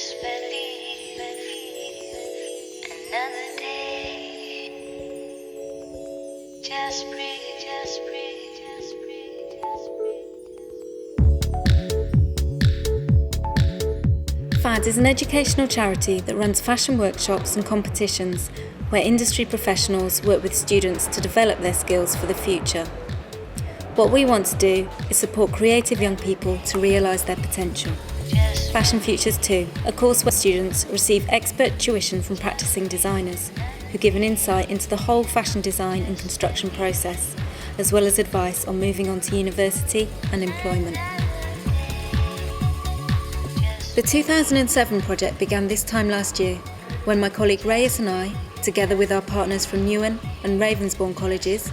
Just believe another day. Just breathe, just breathe, just breathe, just breathe. FAD is an educational charity that runs fashion workshops and competitions where industry professionals work with students to develop their skills for the future. What we want to do is support creative young people to realise their potential. Fashion Futures 2, a course where students receive expert tuition from practising designers who give an insight into the whole fashion design and construction process, as well as advice on moving on to university and employment. The 2007 project began this time last year when my colleague Reyes and I, together with our partners from Newen and Ravensbourne colleges,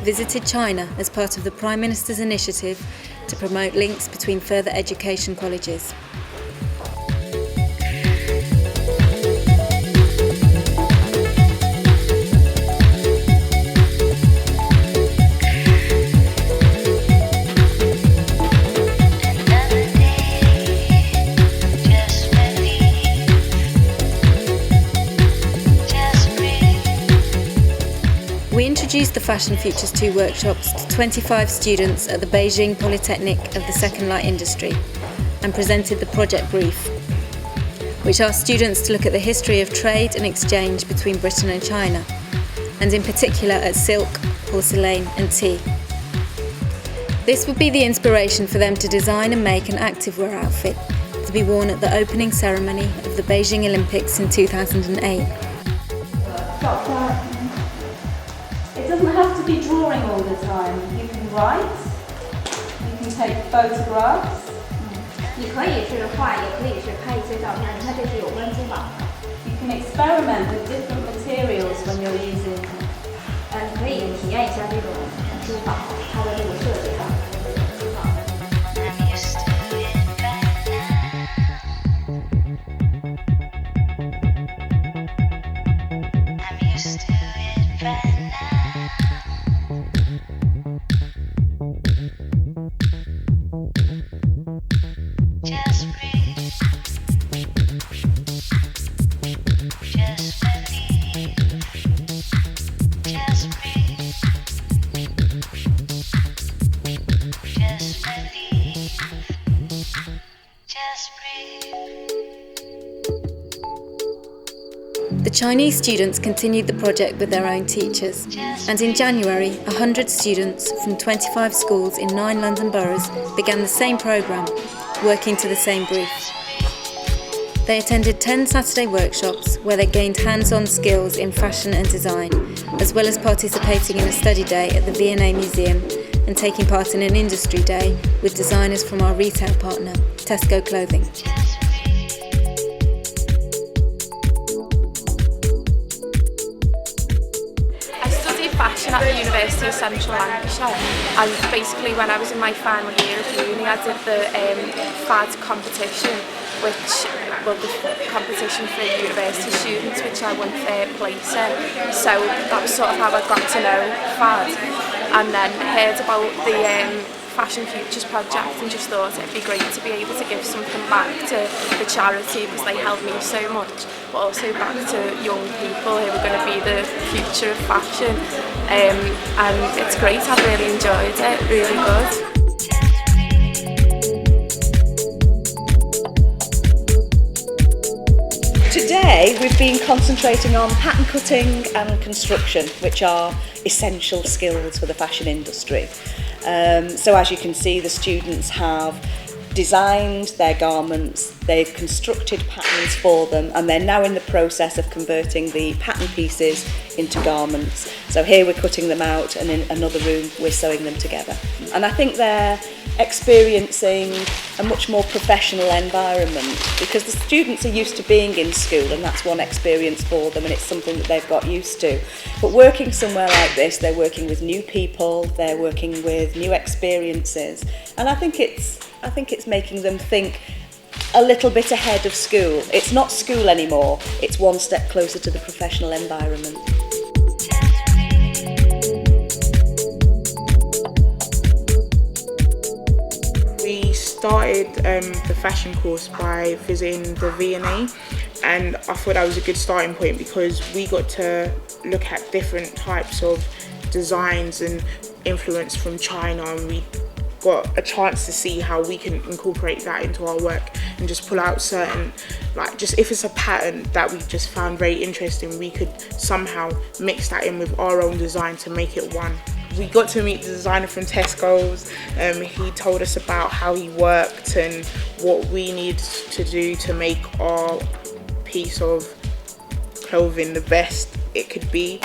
visited China as part of the Prime Minister's initiative to promote links between further education colleges. We introduced the Fashion Futures 2 workshops to 25 students at the Beijing Polytechnic of the Second Light Industry and presented the project brief, which asked students to look at the history of trade and exchange between Britain and China, and in particular at silk, porcelain and tea. This would be the inspiration for them to design and make an activewear outfit to be worn at the opening ceremony of the Beijing Olympics in 2008. It doesn't have to be drawing all the time. You can write, you can take photographs. 你可以是画，也可以是拍一些照片，它这是有关珠宝。 You can experiment with different materials when you're using. 你可以体验一下这种珠宝，它的这个设计上。 Just breathe. Just believe. Just breathe. Just believe. Just breathe. The Chinese students continued the project with their own teachers, and in January, 100 students from 25 schools in 9 London boroughs began the same programme, working to the same brief. They attended 10 Saturday workshops where they gained hands-on skills in fashion and design, as well as participating in a study day at the V&A Museum and taking part in an industry day with designers from our retail partner, Tesco Clothing. Fashion at the University of Central Lancashire, and basically when I was in my final year of uni I did the FAD competition, which was the competition for university students, which I won 3rd place in. So that was sort of how I got to know FAD, and then heard about the Fashion Futures project and just thought it'd be great to be able to give something back to the charity because they helped me so much, but also back to young people who are going to be the future of fashion. And it's great, I've really enjoyed it, really good. Today we've been concentrating on pattern cutting and construction, which are essential skills for the fashion industry. So as you can see, the students have designed their garments, they've constructed patterns for them, and they're now in the process of converting the pattern pieces into garments. So here we're cutting them out, and in another room we're sewing them together. And I think they're experiencing a much more professional environment because the students are used to being in school, and that's one experience for them, and it's something that they've got used to. But working somewhere like this, they're working with new people, they're working with new experiences, and I think it's making them think a little bit ahead of school. It's not school anymore, it's one step closer to the professional environment. We started the fashion course by visiting the V&A, and I thought that was a good starting point because we got to look at different types of designs and influence from China, and we got a chance to see how we can incorporate that into our work and just pull out certain, like, just if it's a pattern that we just found very interesting, we could somehow mix that in with our own design to make it one. We got to meet the designer from Tesco's. He told us about how he worked and what we needed to do to make our piece of clothing the best it could be.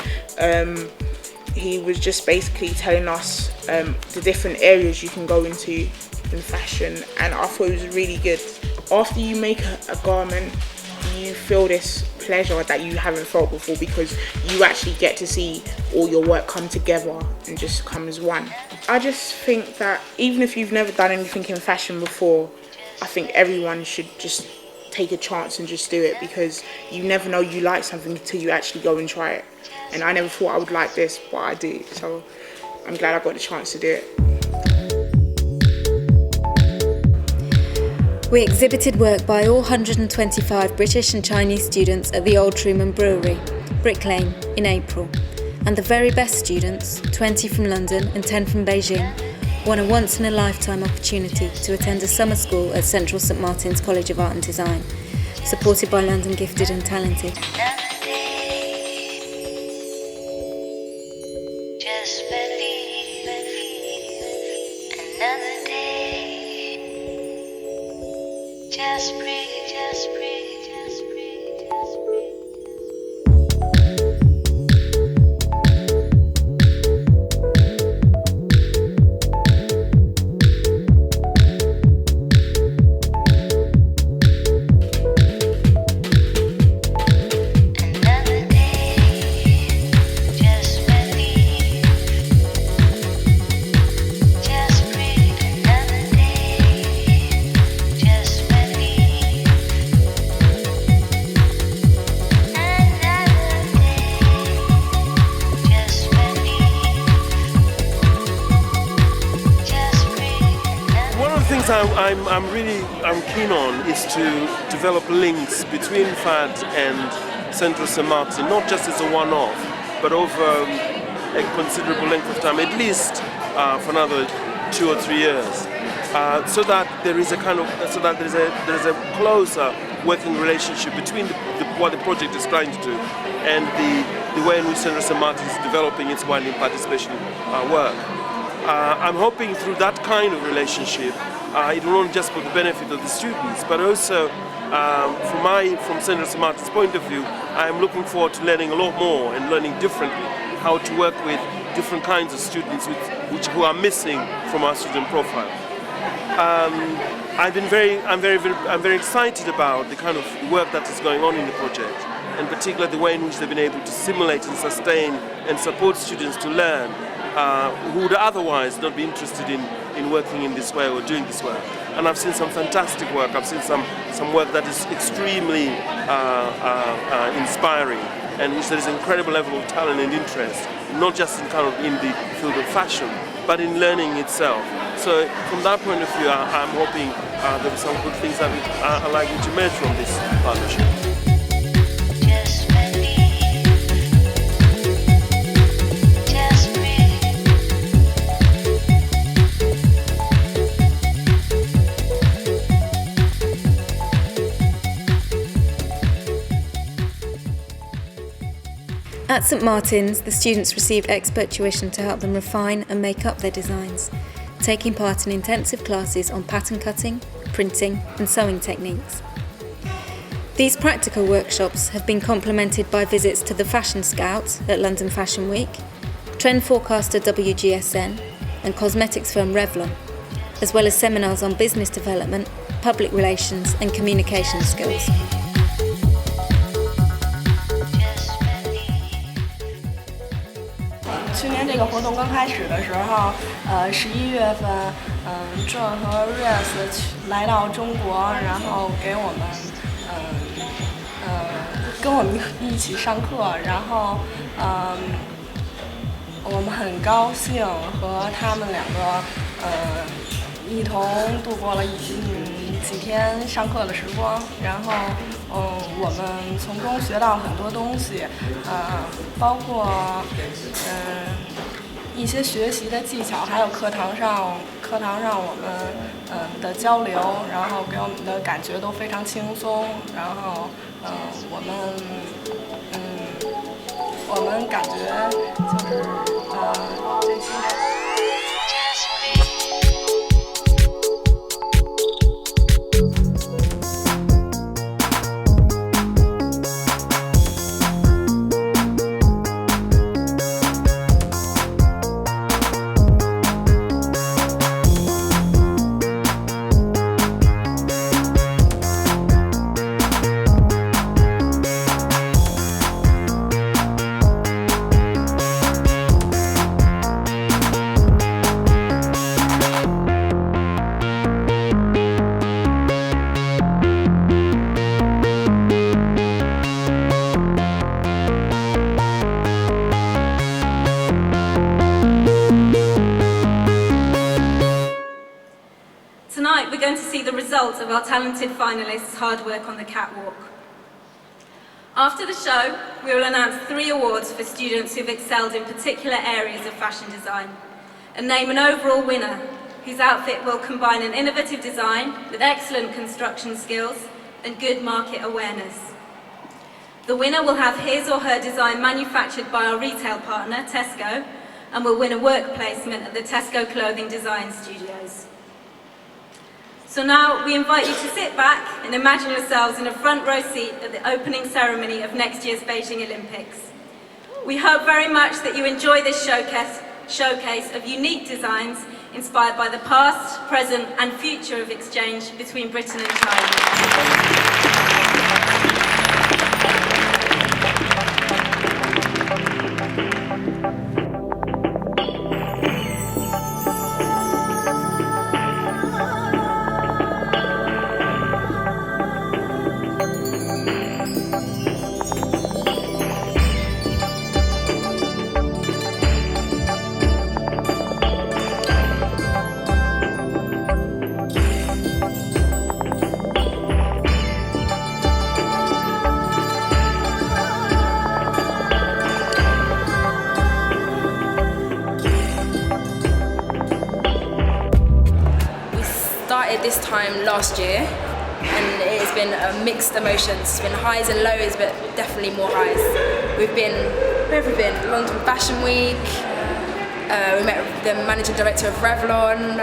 He was just basically telling us the different areas you can go into in fashion, and I thought it was really good. After you make a garment, you feel this pleasure that you haven't felt before because you actually get to see all your work come together and just come as one. I just think that even if you've never done anything in fashion before, I think everyone should just take a chance and just do it, because you never know you like something until you actually go and try it. And I never thought I would like this, but I do. So I'm glad I got the chance to do it. We exhibited work by all 125 British and Chinese students at the Old Truman Brewery, Brick Lane, in April. And the very best students, 20 from London and 10 from Beijing, won a once-in-a-lifetime opportunity to attend a summer school at Central St Martin's College of Art and Design, supported by London Gifted and Talented. Another day, just believe. Another day, just breathe, just breathe, just breathe, just breathe. Another day, just believe. Just breathe. Another day, just believe. Another day, just believe. Just breathe. One of the things I'm keen on is to develop links between FAD and Central St Martin, not just as a one-off, but over a considerable length of time, at least for another 2 or 3 years, so that there is a closer working relationship between what the project is trying to do and the way in which Central St Martin is developing its wine participation work. I'm hoping through that kind of relationship, it will not just for the benefit of the students, but also from Central St Martin's point of view, I'm looking forward to learning a lot more and learning differently how to work with different kinds of students who are missing from our student profile. I'm very excited about the kind of work that is going on in the project, in particular the way in which they've been able to simulate and sustain and support students to learn who would otherwise not be interested in working in this way or doing this work. And I've seen some fantastic work. I've seen some work that is extremely inspiring, and which there is an incredible level of talent and interest, not just in the field of fashion, but in learning itself. So from that point of view, I'm hoping there are some good things that are likely to emerge from this partnership. Just believe. Just breathe. At St Martin's, the students received expert tuition to help them refine and make up their designs, taking part in intensive classes on pattern cutting, printing and sewing techniques. These practical workshops have been complemented by visits to the Fashion Scout at London Fashion Week, trend forecaster WGSN and cosmetics firm Revlon, as well as seminars on business development, public relations and communication skills. Just believe. 去年这个活动刚开始的时候，11月份，John 和 Rias 来到中国，然后给我们，跟我们一起上课，然后，我们很高兴和他们两个，一同度过了几天上课的时光，然后我们从中学到很多东西，包括一些学习的技巧，还有课堂上我们的交流，然后给我们的感觉都非常轻松，然后我们感觉就是这些。Tonight we're going to see the results of our talented finalists' hard work on the catwalk. After the show, we will announce 3 awards for students who've excelled in particular areas of fashion design, and name an overall winner whose outfit will combine an innovative design with excellent construction skills and good market awareness. The winner will have his or her design manufactured by our retail partner, Tesco, and will win a work placement at the Tesco Clothing Design Studios. So now we invite you to sit back and imagine yourselves in a front row seat at the opening ceremony of next year's Beijing Olympics. We hope very much that you enjoy this showcase of unique designs inspired by the past, present and future of exchange between Britain and China. This time last year, and it has been a mixed emotions. It's been highs and lows, but definitely more highs. Where have we been? London Fashion Week. We met the managing director of Revlon.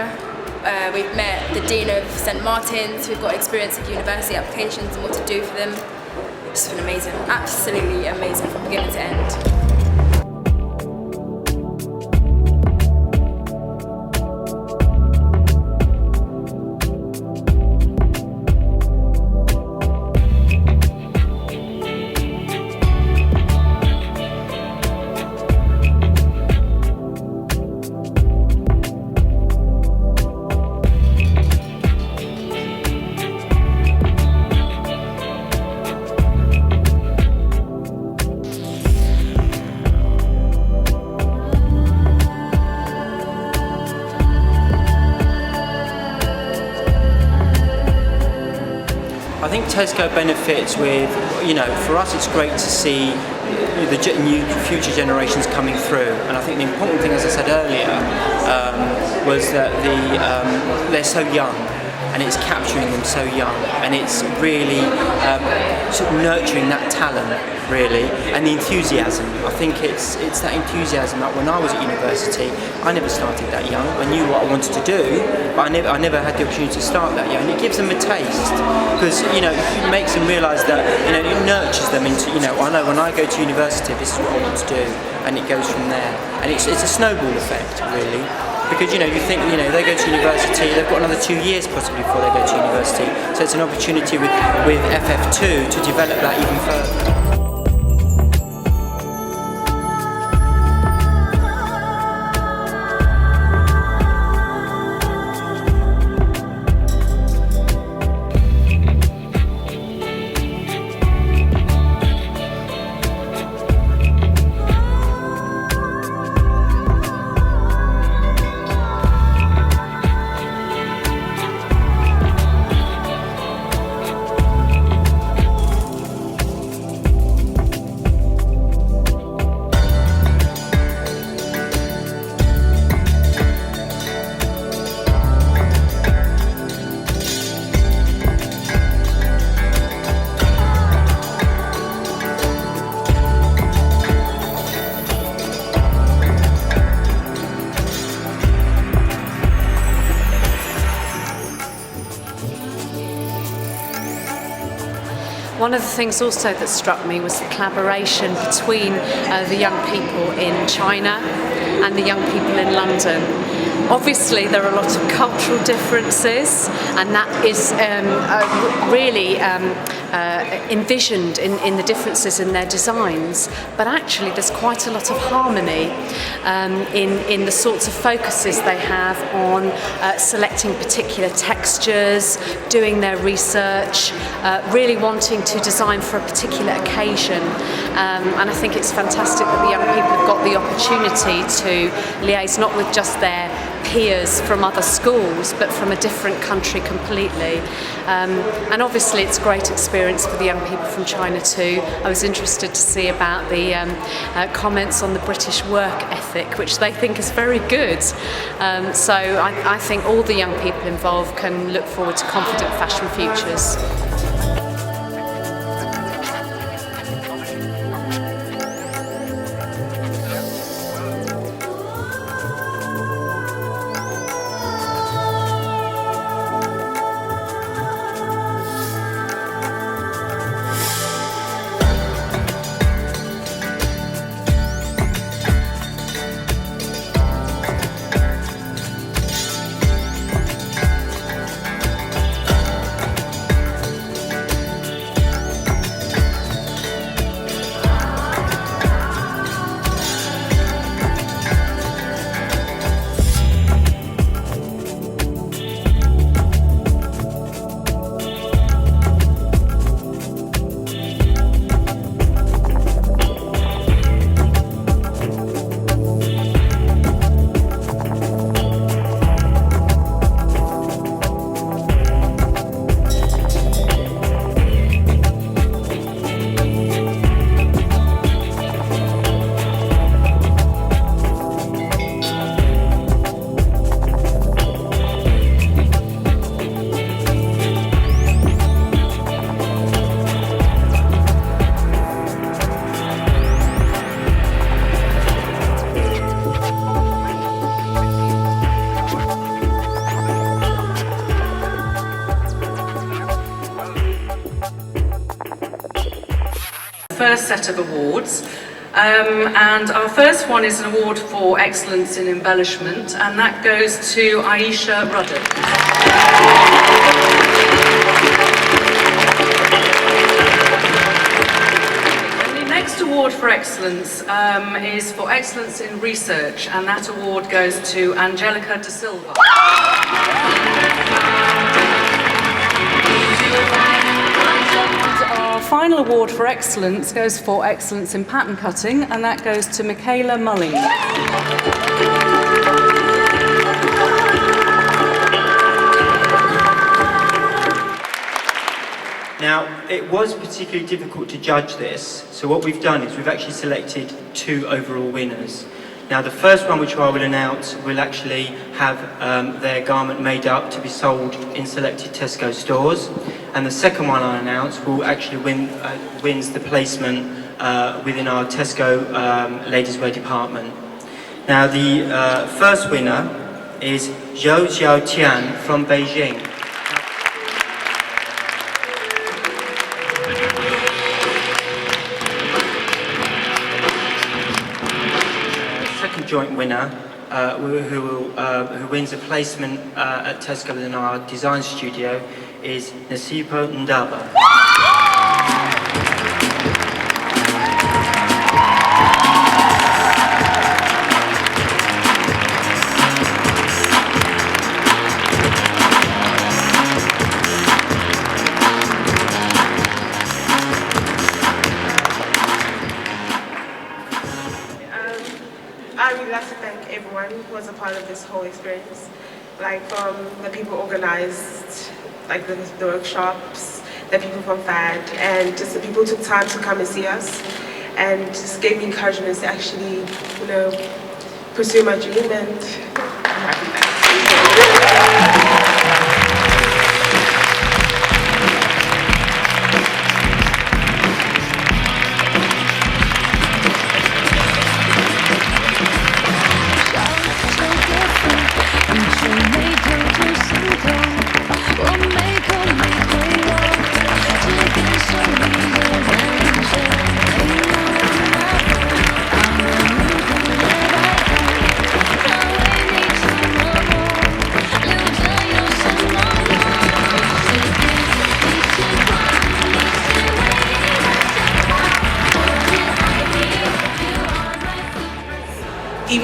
We've met the dean of St Martin's. We've got experience of university applications and what to do for them. It's been amazing, absolutely amazing from beginning to end. I think Tesco benefits with, for us it's great to see the new future generations coming through, and I think the important thing, as I said earlier, was that they're so young, and it's capturing them so young, and it's really sort of nurturing that talent, really, and the enthusiasm. I think it's that enthusiasm that when I was at university, I never started that young. I knew what I wanted to do, but I never had the opportunity to start that young. And it gives them a taste, because it makes them realise that it nurtures them into I know when I go to university, this is what I want to do, and it goes from there. And it's a snowball effect, really. Because you think they go to university, they've got another 2 years possibly before they go to university, so it's an opportunity with FF2 to develop that even further. One of the things also that struck me was the collaboration between the young people in China and the young people in London. Obviously there are a lot of cultural differences, and that is really envisioned in the differences in their designs, but actually there's quite a lot of harmony in the sorts of focuses they have on selecting particular textures, doing their research, really wanting to design for a particular occasion. And I think it's fantastic that the young people have got the opportunity to liaise not with just their peers from other schools, but from a different country completely. And obviously it's a great experience for the young people from China too. I was interested to see about the comments on the British work ethic, which they think is very good. So I think all the young people involved can look forward to confident fashion futures. First set of awards, and our first one is an award for excellence in embellishment, and that goes to Aisha Ruddock. And the next award for excellence is for excellence in research, and that award goes to Angelica Da Silva. Our final award for excellence goes for excellence in pattern cutting, and that goes to Michaela Mulling. Now, it was particularly difficult to judge this, so what we've done is we've actually selected 2 overall winners. Now, the first one, which I will announce, will actually have their garment made up to be sold in selected Tesco stores. And the second one I announce will actually wins the placement within our Tesco ladies' wear department. Now, the first winner is Zhou Xiaotian from Beijing. Second joint winner who wins a placement at Tesco within our design studio is Nasipo Ndaba. I would like to thank everyone who was a part of this whole experience, like from the people organized like the workshops, the people from FAD, and just the people who took time to come and see us and just gave me encouragement to actually, you know, pursue my dream, and I'm happy that.我没空理会我，只感受你。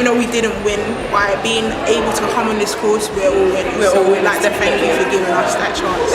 even though we didn't win, by being able to come on this course, we're all winning. So we'd like to thank you for giving us that chance.